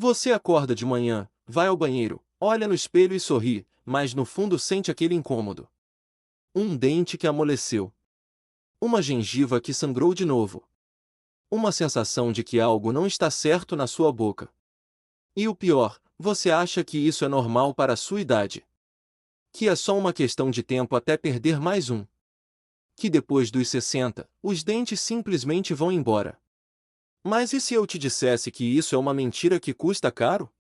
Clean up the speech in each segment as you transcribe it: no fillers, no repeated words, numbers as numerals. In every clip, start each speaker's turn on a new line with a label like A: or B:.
A: Você acorda de manhã, vai ao banheiro, olha no espelho e sorri, mas no fundo sente aquele incômodo. Um dente que amoleceu. Uma gengiva que sangrou de novo. Uma sensação de que algo não está certo na sua boca. E o pior, você acha que isso é normal para a sua idade. Que é só uma questão de tempo até perder mais um. Que depois dos 60, os dentes simplesmente vão embora. Mas e se eu te dissesse que isso é uma mentira que custa caro?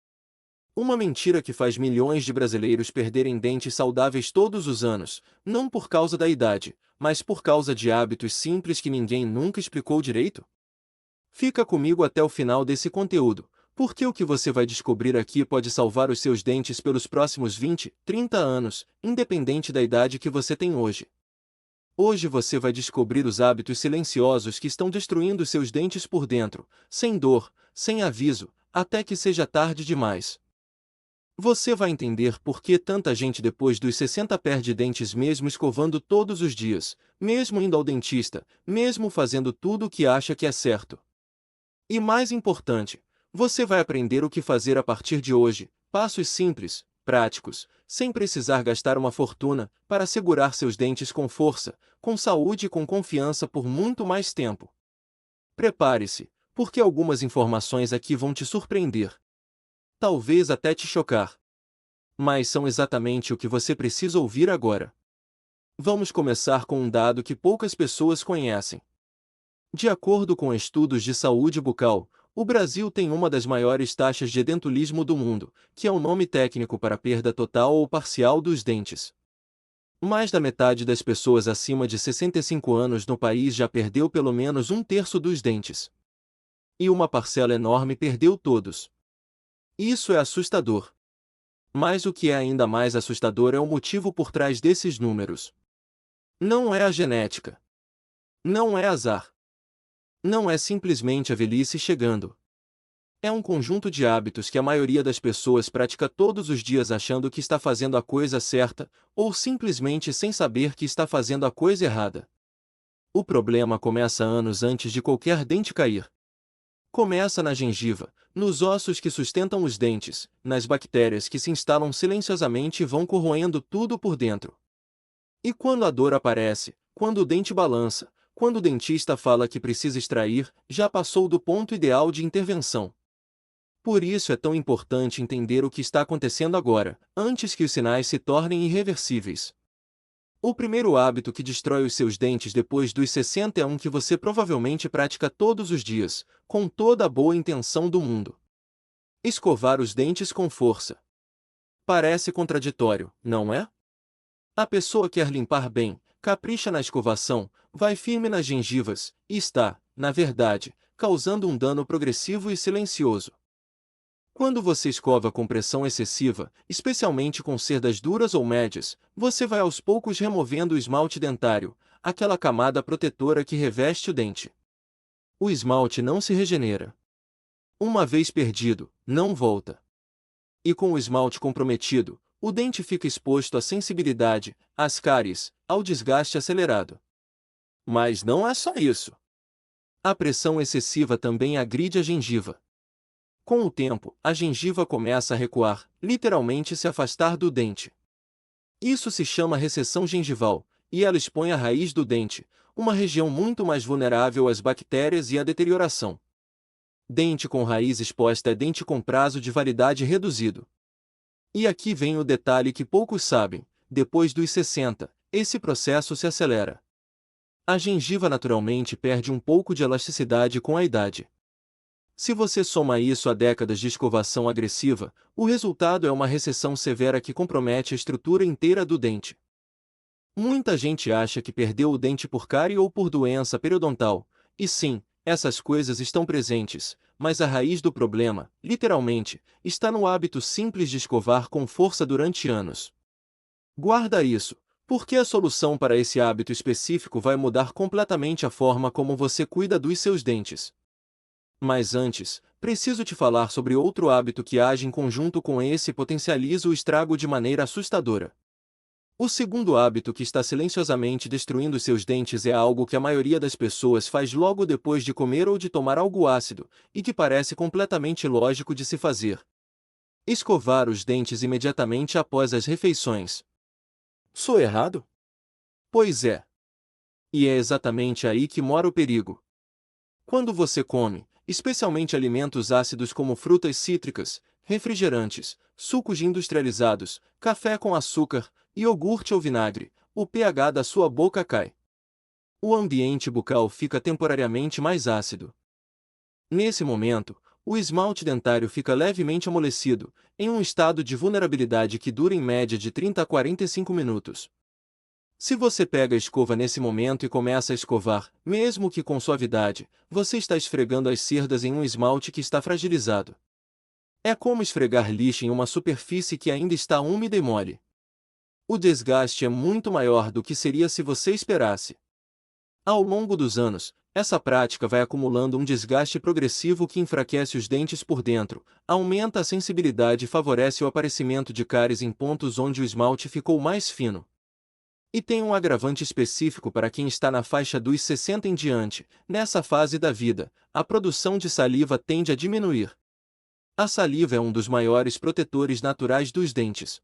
A: Uma mentira que faz milhões de brasileiros perderem dentes saudáveis todos os anos, não por causa da idade, mas por causa de hábitos simples que ninguém nunca explicou direito? Fica comigo até o final desse conteúdo, porque o que você vai descobrir aqui pode salvar os seus dentes pelos próximos 20, 30 anos, independente da idade que você tem hoje. Hoje você vai descobrir os hábitos silenciosos que estão destruindo seus dentes por dentro, sem dor, sem aviso, até que seja tarde demais. Você vai entender por que tanta gente depois dos 60 perde dentes mesmo escovando todos os dias, mesmo indo ao dentista, mesmo fazendo tudo o que acha que é certo. E mais importante, você vai aprender o que fazer a partir de hoje, passos simples, práticos, sem precisar gastar uma fortuna, para segurar seus dentes com força, com saúde e com confiança por muito mais tempo. Prepare-se, porque algumas informações aqui vão te surpreender. Talvez até te chocar. Mas são exatamente o que você precisa ouvir agora. Vamos começar com um dado que poucas pessoas conhecem. De acordo com estudos de saúde bucal, o Brasil tem uma das maiores taxas de edentulismo do mundo, que é o nome técnico para perda total ou parcial dos dentes. Mais da metade das pessoas acima de 65 anos no país já perdeu pelo menos um terço dos dentes. E uma parcela enorme perdeu todos. Isso é assustador. Mas o que é ainda mais assustador é o motivo por trás desses números. Não é a genética. Não é azar. Não é simplesmente a velhice chegando. É um conjunto de hábitos que a maioria das pessoas pratica todos os dias achando que está fazendo a coisa certa, ou simplesmente sem saber que está fazendo a coisa errada. O problema começa anos antes de qualquer dente cair. Começa na gengiva, nos ossos que sustentam os dentes, nas bactérias que se instalam silenciosamente e vão corroendo tudo por dentro. E quando a dor aparece, quando o dente balança, quando o dentista fala que precisa extrair, já passou do ponto ideal de intervenção. Por isso é tão importante entender o que está acontecendo agora, antes que os sinais se tornem irreversíveis. O primeiro hábito que destrói os seus dentes depois dos 60 é um que você provavelmente pratica todos os dias, com toda a boa intenção do mundo. Escovar os dentes com força. Parece contraditório, não é? A pessoa quer limpar bem, capricha na escovação, vai firme nas gengivas, e está, na verdade, causando um dano progressivo e silencioso. Quando você escova com pressão excessiva, especialmente com cerdas duras ou médias, você vai aos poucos removendo o esmalte dentário, aquela camada protetora que reveste o dente. O esmalte não se regenera. Uma vez perdido, não volta. E com o esmalte comprometido, o dente fica exposto à sensibilidade, às cáries, ao desgaste acelerado. Mas não é só isso. A pressão excessiva também agride a gengiva. Com o tempo, a gengiva começa a recuar, literalmente se afastar do dente. Isso se chama recessão gengival, e ela expõe a raiz do dente, uma região muito mais vulnerável às bactérias e à deterioração. Dente com raiz exposta é dente com prazo de validade reduzido. E aqui vem o detalhe que poucos sabem: depois dos 60, esse processo se acelera. A gengiva naturalmente perde um pouco de elasticidade com a idade. Se você soma isso a décadas de escovação agressiva, o resultado é uma recessão severa que compromete a estrutura inteira do dente. Muita gente acha que perdeu o dente por cárie ou por doença periodontal, e sim, essas coisas estão presentes, mas a raiz do problema, literalmente, está no hábito simples de escovar com força durante anos. Guarda isso, porque a solução para esse hábito específico vai mudar completamente a forma como você cuida dos seus dentes. Mas antes, preciso te falar sobre outro hábito que age em conjunto com esse e potencializa o estrago de maneira assustadora. O segundo hábito que está silenciosamente destruindo seus dentes é algo que a maioria das pessoas faz logo depois de comer ou de tomar algo ácido, e que parece completamente ilógico de se fazer. Escovar os dentes imediatamente após as refeições. Sou errado? Pois é. E é exatamente aí que mora o perigo. Quando você come, especialmente alimentos ácidos como frutas cítricas, refrigerantes, sucos industrializados, café com açúcar, iogurte ou vinagre, o pH da sua boca cai. O ambiente bucal fica temporariamente mais ácido. Nesse momento, o esmalte dentário fica levemente amolecido, em um estado de vulnerabilidade que dura em média de 30 a 45 minutos. Se você pega a escova nesse momento e começa a escovar, mesmo que com suavidade, você está esfregando as cerdas em um esmalte que está fragilizado. É como esfregar lixo em uma superfície que ainda está úmida e mole. O desgaste é muito maior do que seria se você esperasse. Ao longo dos anos, essa prática vai acumulando um desgaste progressivo que enfraquece os dentes por dentro, aumenta a sensibilidade e favorece o aparecimento de cáries em pontos onde o esmalte ficou mais fino. E tem um agravante específico para quem está na faixa dos 60 em diante. Nessa fase da vida, a produção de saliva tende a diminuir. A saliva é um dos maiores protetores naturais dos dentes.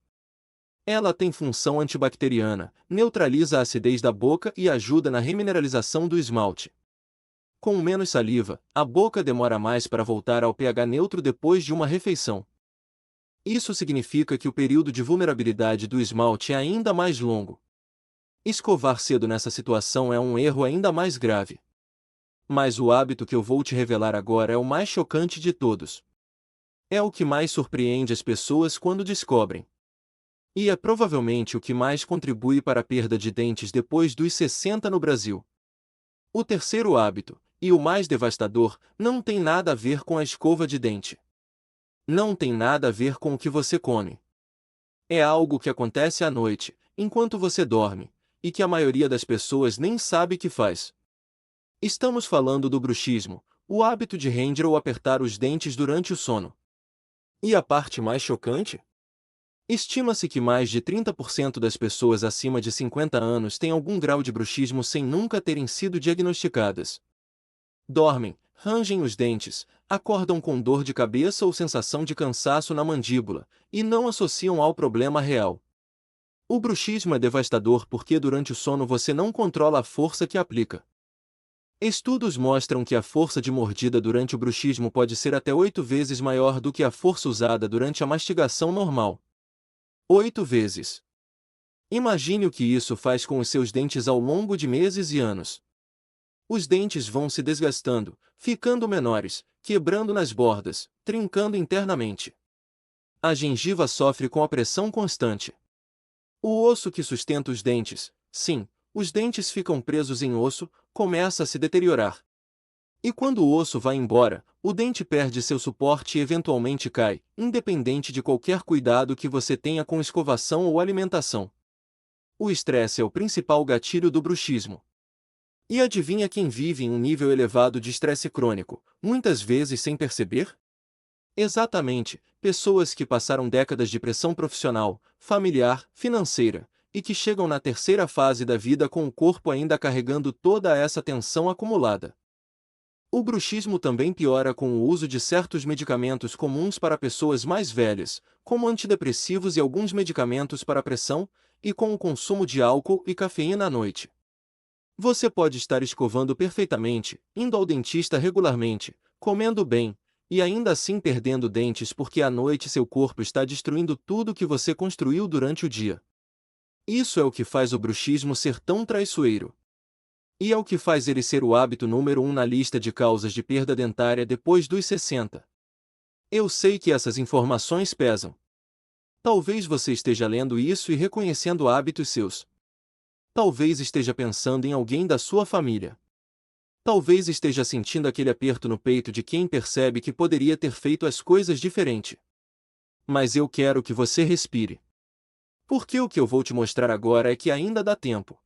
A: Ela tem função antibacteriana, neutraliza a acidez da boca e ajuda na remineralização do esmalte. Com menos saliva, a boca demora mais para voltar ao pH neutro depois de uma refeição. Isso significa que o período de vulnerabilidade do esmalte é ainda mais longo. Escovar cedo nessa situação é um erro ainda mais grave. Mas o hábito que eu vou te revelar agora é o mais chocante de todos. É o que mais surpreende as pessoas quando descobrem. E é provavelmente o que mais contribui para a perda de dentes depois dos 60 no Brasil. O terceiro hábito, e o mais devastador, não tem nada a ver com a escova de dente. Não tem nada a ver com o que você come. É algo que acontece à noite, enquanto você dorme, e que a maioria das pessoas nem sabe que faz. Estamos falando do bruxismo, o hábito de ranger ou apertar os dentes durante o sono. E a parte mais chocante? Estima-se que mais de 30% das pessoas acima de 50 anos têm algum grau de bruxismo sem nunca terem sido diagnosticadas. Dormem, rangem os dentes, acordam com dor de cabeça ou sensação de cansaço na mandíbula, e não associam ao problema real. O bruxismo é devastador porque durante o sono você não controla a força que aplica. Estudos mostram que a força de mordida durante o bruxismo pode ser até 8 vezes maior do que a força usada durante a mastigação normal. 8 vezes. Imagine o que isso faz com os seus dentes ao longo de meses e anos. Os dentes vão se desgastando, ficando menores, quebrando nas bordas, trincando internamente. A gengiva sofre com a pressão constante. O osso que sustenta os dentes, sim, os dentes ficam presos em osso, começa a se deteriorar. E quando o osso vai embora, o dente perde seu suporte e eventualmente cai, independente de qualquer cuidado que você tenha com escovação ou alimentação. O estresse é o principal gatilho do bruxismo. E adivinha quem vive em um nível elevado de estresse crônico, muitas vezes sem perceber? Exatamente, pessoas que passaram décadas de pressão profissional, familiar, financeira, e que chegam na terceira fase da vida com o corpo ainda carregando toda essa tensão acumulada. O bruxismo também piora com o uso de certos medicamentos comuns para pessoas mais velhas, como antidepressivos e alguns medicamentos para pressão, e com o consumo de álcool e cafeína à noite. Você pode estar escovando perfeitamente, indo ao dentista regularmente, comendo bem, e ainda assim perdendo dentes porque à noite seu corpo está destruindo tudo que você construiu durante o dia. Isso é o que faz o bruxismo ser tão traiçoeiro. E é o que faz ele ser o hábito número 1 na lista de causas de perda dentária depois dos 60. Eu sei que essas informações pesam. Talvez você esteja lendo isso e reconhecendo hábitos seus. Talvez esteja pensando em alguém da sua família. Talvez esteja sentindo aquele aperto no peito de quem percebe que poderia ter feito as coisas diferente. Mas eu quero que você respire. Porque o que eu vou te mostrar agora é que ainda dá tempo.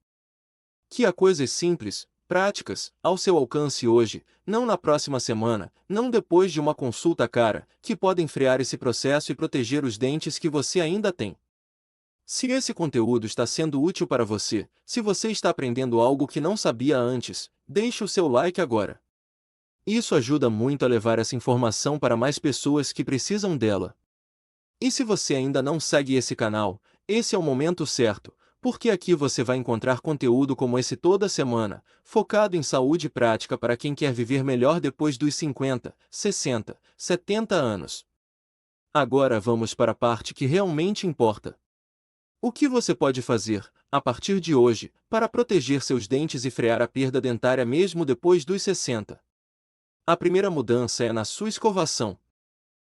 A: Que há coisas simples, práticas, ao seu alcance hoje, não na próxima semana, não depois de uma consulta cara, que podem frear esse processo e proteger os dentes que você ainda tem. Se esse conteúdo está sendo útil para você, se você está aprendendo algo que não sabia antes, deixe o seu like agora. Isso ajuda muito a levar essa informação para mais pessoas que precisam dela. E se você ainda não segue esse canal, esse é o momento certo, porque aqui você vai encontrar conteúdo como esse toda semana, focado em saúde prática para quem quer viver melhor depois dos 50, 60, 70 anos. Agora vamos para a parte que realmente importa. O que você pode fazer, a partir de hoje, para proteger seus dentes e frear a perda dentária mesmo depois dos 60? A primeira mudança é na sua escovação.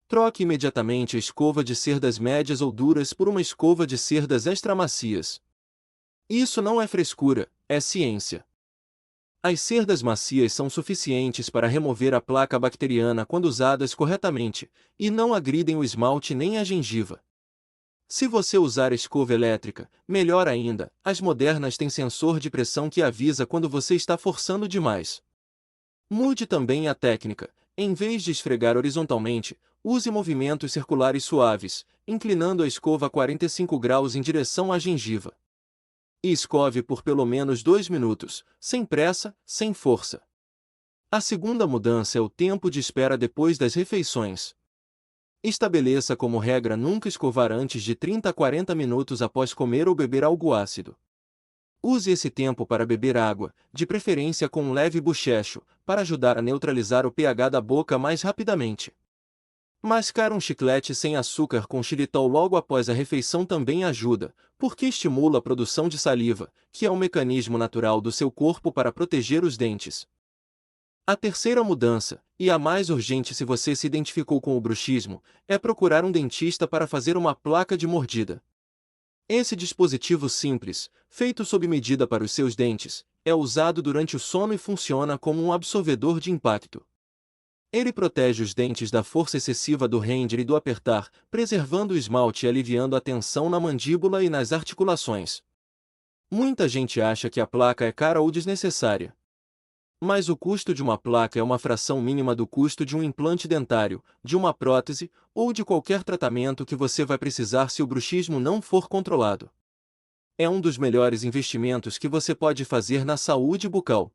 A: Troque imediatamente a escova de cerdas médias ou duras por uma escova de cerdas extra macias. Isso não é frescura, é ciência. As cerdas macias são suficientes para remover a placa bacteriana quando usadas corretamente, e não agridem o esmalte nem a gengiva. Se você usar escova elétrica, melhor ainda, as modernas têm sensor de pressão que avisa quando você está forçando demais. Mude também a técnica. Em vez de esfregar horizontalmente, use movimentos circulares suaves, inclinando a escova a 45 graus em direção à gengiva. E escove por pelo menos 2 minutos, sem pressa, sem força. A segunda mudança é o tempo de espera depois das refeições. Estabeleça como regra nunca escovar antes de 30 a 40 minutos após comer ou beber algo ácido. Use esse tempo para beber água, de preferência com um leve bochecho, para ajudar a neutralizar o pH da boca mais rapidamente. Mascar um chiclete sem açúcar com xilitol logo após a refeição também ajuda, porque estimula a produção de saliva, que é um mecanismo natural do seu corpo para proteger os dentes. A terceira mudança, e a mais urgente se você se identificou com o bruxismo, é procurar um dentista para fazer uma placa de mordida. Esse dispositivo simples, feito sob medida para os seus dentes, é usado durante o sono e funciona como um absorvedor de impacto. Ele protege os dentes da força excessiva do render e do apertar, preservando o esmalte e aliviando a tensão na mandíbula e nas articulações. Muita gente acha que a placa é cara ou desnecessária. Mas o custo de uma placa é uma fração mínima do custo de um implante dentário, de uma prótese, ou de qualquer tratamento que você vai precisar se o bruxismo não for controlado. É um dos melhores investimentos que você pode fazer na saúde bucal.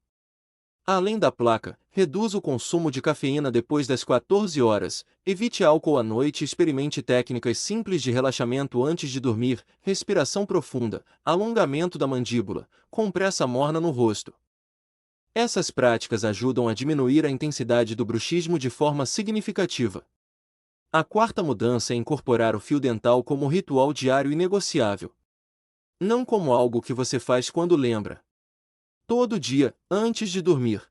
A: Além da placa, reduza o consumo de cafeína depois das 14 horas, evite álcool à noite e experimente técnicas simples de relaxamento antes de dormir, respiração profunda, alongamento da mandíbula, compressa morna no rosto. Essas práticas ajudam a diminuir a intensidade do bruxismo de forma significativa. A quarta mudança é incorporar o fio dental como ritual diário e negociável. Não como algo que você faz quando lembra. Todo dia, antes de dormir.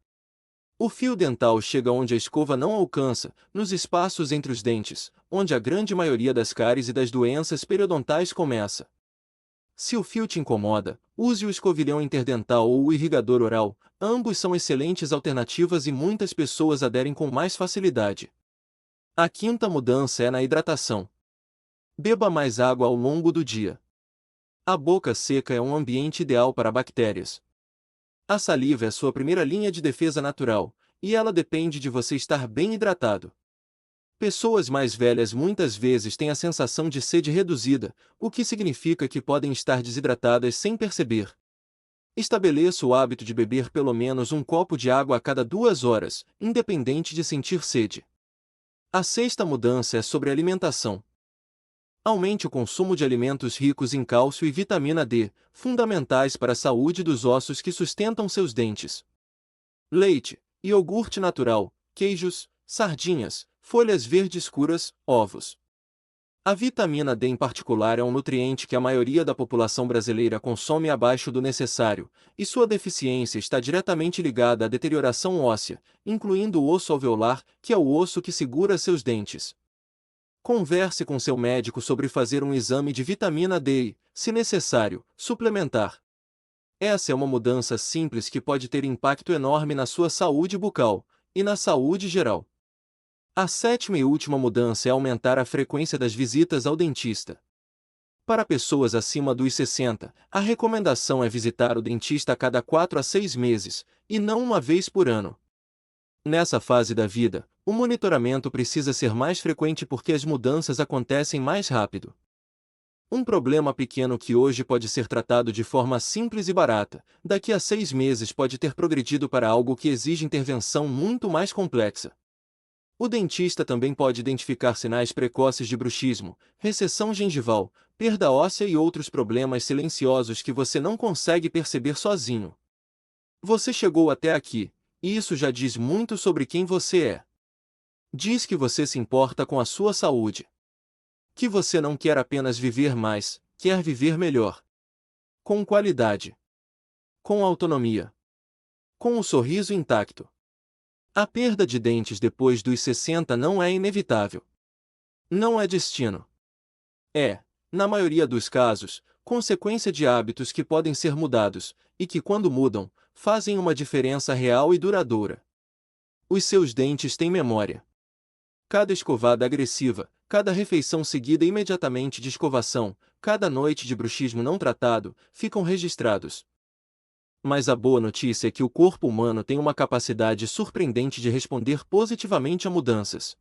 A: O fio dental chega onde a escova não alcança, nos espaços entre os dentes, onde a grande maioria das cáries e das doenças periodontais começa. Se o fio te incomoda, use o escovilhão interdental ou o irrigador oral, ambos são excelentes alternativas e muitas pessoas aderem com mais facilidade. A quinta mudança é na hidratação. Beba mais água ao longo do dia. A boca seca é um ambiente ideal para bactérias. A saliva é sua primeira linha de defesa natural, e ela depende de você estar bem hidratado. Pessoas mais velhas muitas vezes têm a sensação de sede reduzida, o que significa que podem estar desidratadas sem perceber. Estabeleça o hábito de beber pelo menos um copo de água a cada 2 horas, independente de sentir sede. A sexta mudança é sobre alimentação. Aumente o consumo de alimentos ricos em cálcio e vitamina D, fundamentais para a saúde dos ossos que sustentam seus dentes. Leite, iogurte natural, queijos, sardinhas, folhas verdes escuras, ovos. A vitamina D em particular é um nutriente que a maioria da população brasileira consome abaixo do necessário, e sua deficiência está diretamente ligada à deterioração óssea, incluindo o osso alveolar, que é o osso que segura seus dentes. Converse com seu médico sobre fazer um exame de vitamina D e, se necessário, suplementar. Essa é uma mudança simples que pode ter impacto enorme na sua saúde bucal e na saúde geral. A sétima e última mudança é aumentar a frequência das visitas ao dentista. Para pessoas acima dos 60, a recomendação é visitar o dentista a cada 4 a 6 meses, e não uma vez por ano. Nessa fase da vida, o monitoramento precisa ser mais frequente porque as mudanças acontecem mais rápido. Um problema pequeno que hoje pode ser tratado de forma simples e barata, daqui a 6 meses pode ter progredido para algo que exige intervenção muito mais complexa. O dentista também pode identificar sinais precoces de bruxismo, recessão gengival, perda óssea e outros problemas silenciosos que você não consegue perceber sozinho. Você chegou até aqui, e isso já diz muito sobre quem você é. Diz que você se importa com a sua saúde. Que você não quer apenas viver mais, quer viver melhor. Com qualidade. Com autonomia. Com o sorriso intacto. A perda de dentes depois dos 60 não é inevitável. Não é destino. É, na maioria dos casos, consequência de hábitos que podem ser mudados, e que, quando mudam, fazem uma diferença real e duradoura. Os seus dentes têm memória. Cada escovada agressiva, cada refeição seguida imediatamente de escovação, cada noite de bruxismo não tratado, ficam registrados. Mas a boa notícia é que o corpo humano tem uma capacidade surpreendente de responder positivamente a mudanças.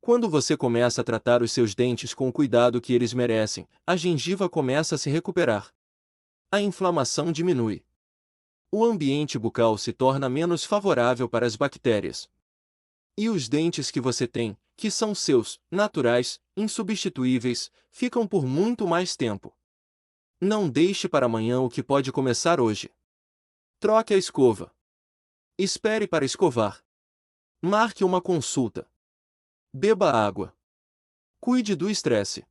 A: Quando você começa a tratar os seus dentes com o cuidado que eles merecem, a gengiva começa a se recuperar. A inflamação diminui. O ambiente bucal se torna menos favorável para as bactérias. E os dentes que você tem, que são seus, naturais, insubstituíveis, ficam por muito mais tempo. Não deixe para amanhã o que pode começar hoje. Troque a escova. Espere para escovar. Marque uma consulta. Beba água. Cuide do estresse.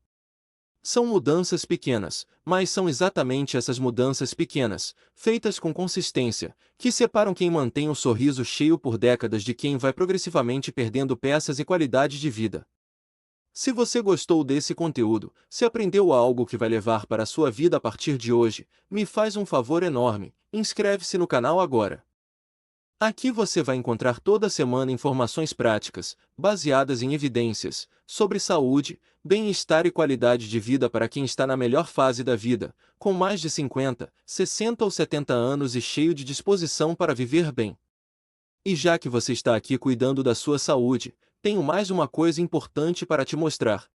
A: São mudanças pequenas, mas são exatamente essas mudanças pequenas, feitas com consistência, que separam quem mantém o sorriso cheio por décadas de quem vai progressivamente perdendo peças e qualidade de vida. Se você gostou desse conteúdo, se aprendeu algo que vai levar para a sua vida a partir de hoje, me faz um favor enorme, inscreve-se no canal agora. Aqui você vai encontrar toda semana informações práticas, baseadas em evidências, sobre saúde, bem-estar e qualidade de vida para quem está na melhor fase da vida, com mais de 50, 60 ou 70 anos e cheio de disposição para viver bem. E já que você está aqui cuidando da sua saúde, tenho mais uma coisa importante para te mostrar.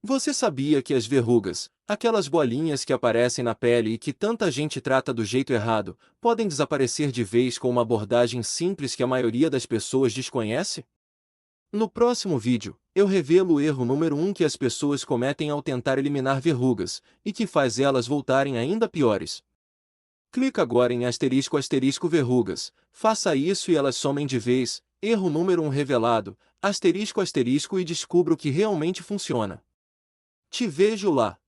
A: Você sabia que as verrugas, aquelas bolinhas que aparecem na pele e que tanta gente trata do jeito errado, podem desaparecer de vez com uma abordagem simples que a maioria das pessoas desconhece? No próximo vídeo, eu revelo o erro número 1 que as pessoas cometem ao tentar eliminar verrugas, e que faz elas voltarem ainda piores. Clica agora em asterisco verrugas, faça isso e elas somem de vez, erro número 1 revelado, asterisco e descubra o que realmente funciona. Te vejo lá.